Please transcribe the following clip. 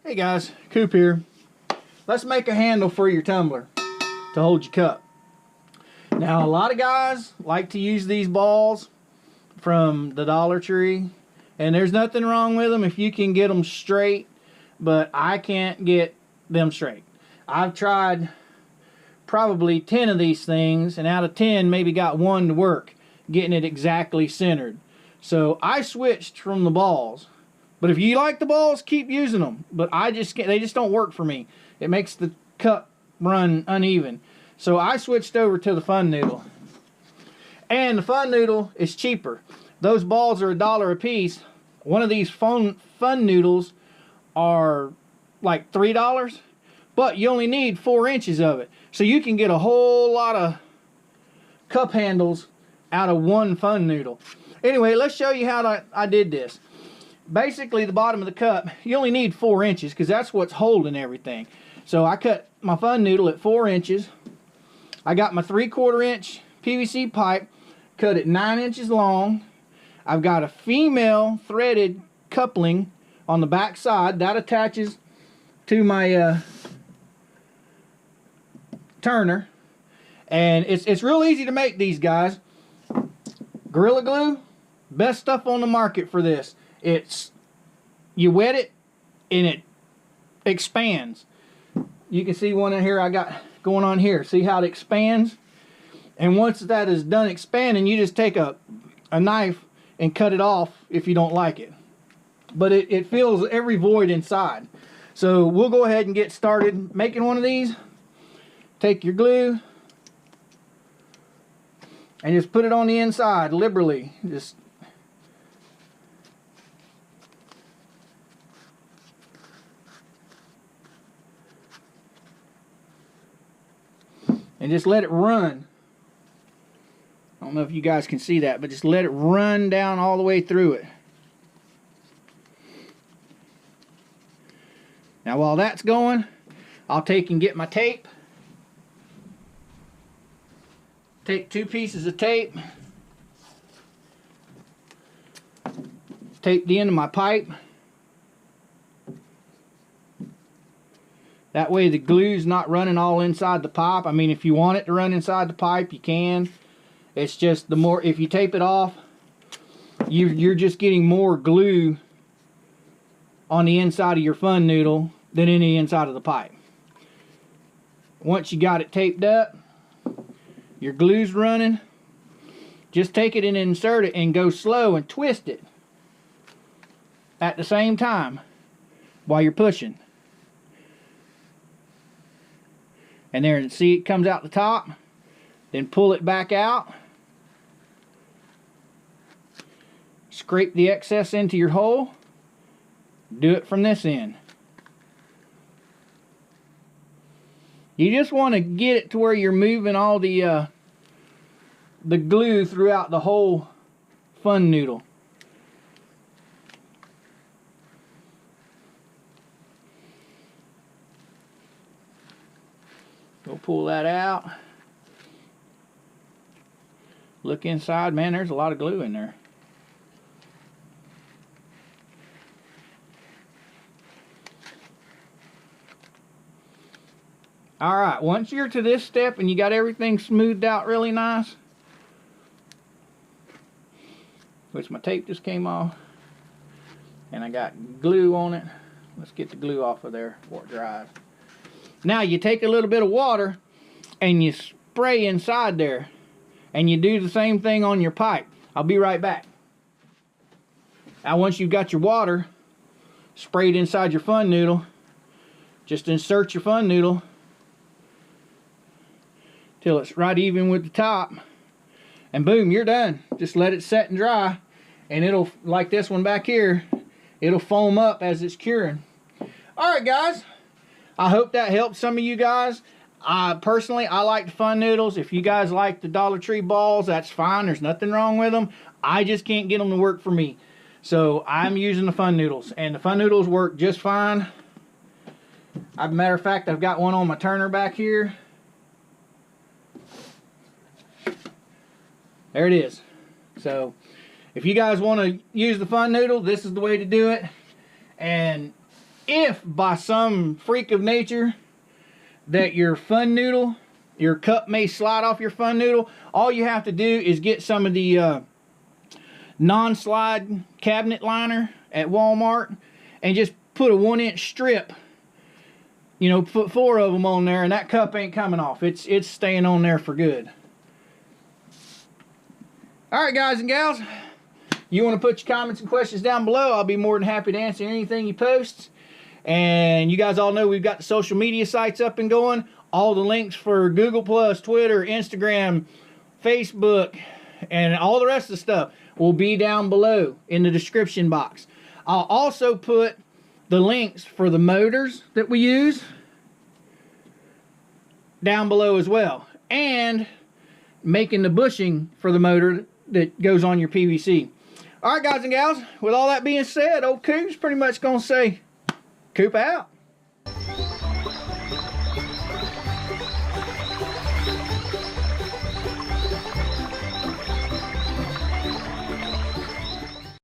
Hey guys, Coop here. Let's make a handle for your tumbler to hold your cup. Now, a lot of guys like to use these balls from the Dollar Tree, and there's nothing wrong with them if you can get them straight, but I can't get them straight. I've tried probably 10 of these things, and out of 10 maybe got one to work, getting it exactly centered. So I switched from the balls. But if you like the balls, keep using them. But I just can't, they just don't work for me. It makes the cup run uneven. So I switched over to the Fun Noodle. And the Fun Noodle is cheaper. Those balls are $1 a piece. One of these Fun Noodles are like $3. But you only need 4 inches of it. So you can get a whole lot of cup handles out of one Fun Noodle. Anyway, let's show you how I did this. Basically, the bottom of the cup, you only need 4 inches because that's what's holding everything. So I cut my Fun Noodle at 4 inches. I got my 3/4 inch PVC pipe, cut it 9 inches long. I've got a female threaded coupling on the back side that attaches to my turner. And it's real easy to make these, guys. Gorilla Glue, best stuff on the market for this. You wet it and it expands. You can see one in here I got going on here. See how it expands? And once that is done expanding, you just take a knife and cut it off if you don't like it. But it fills every void inside. So we'll go ahead and get started making one of these. Take your glue and just put it on the inside liberally. And just let it run. I don't know if you guys can see that, but just let it run down all the way through it. Now while that's going, I'll take and get my tape. Take 2 pieces of tape. Tape the end of my pipe. That way the glue's not running all inside the pipe. I mean, if you want it to run inside the pipe, you can. It's just the more, if you tape it off, you're just getting more glue on the inside of your Fun Noodle than any inside of the pipe. Once you got it taped up, your glue's running, just take it and insert it and go slow and twist it at the same time while you're pushing. And there, see, it comes out the top. Then pull it back out. Scrape the excess into your hole. Do it from this end. You just want to get it to where you're moving all the glue throughout the whole Fun Noodle. We'll pull that out. Look inside, man, there's a lot of glue in there. Alright, once you're to this step and you got everything smoothed out really nice, which my tape just came off, and I got glue on it. Let's get the glue off of there before it dries. Now you take a little bit of water and you spray inside there, and you do the same thing on your pipe. I'll be right back. Now once you've got your water sprayed inside your Fun Noodle, just insert your Fun Noodle till it's right even with the top, and boom, you're done. Just let it set and dry, and it'll, like this one back here, it'll foam up as it's curing. Alright guys, I hope that helped some of you guys. Personally, I like the Fun Noodles. If you guys like the Dollar Tree balls, that's fine. There's nothing wrong with them. I just can't get them to work for me. So I'm using the Fun Noodles, and the Fun Noodles work just fine. As a matter of fact, I've got one on my turner back here. There it is. So if you guys want to use the Fun Noodle, this is the way to do it. And if by some freak of nature that your fun noodle, your cup may slide off your fun noodle, all you have to do is get some of the non-slide cabinet liner at Walmart and just put a 1-inch strip, you know, put 4 of them on there, and that cup ain't coming off. It's staying on there for good. All right, guys and gals, you want to put your comments and questions down below. I'll be more than happy to answer anything you post. And you guys all know we've got the social media sites up and going. All the links for Google+, Twitter, Instagram, Facebook, and all the rest of the stuff will be down below in the description box. I'll also put the links for the motors that we use down below as well. And making the bushing for the motor that goes on your PVC. Alright, guys and gals, with all that being said, old Coop's pretty much going to say, Coop out.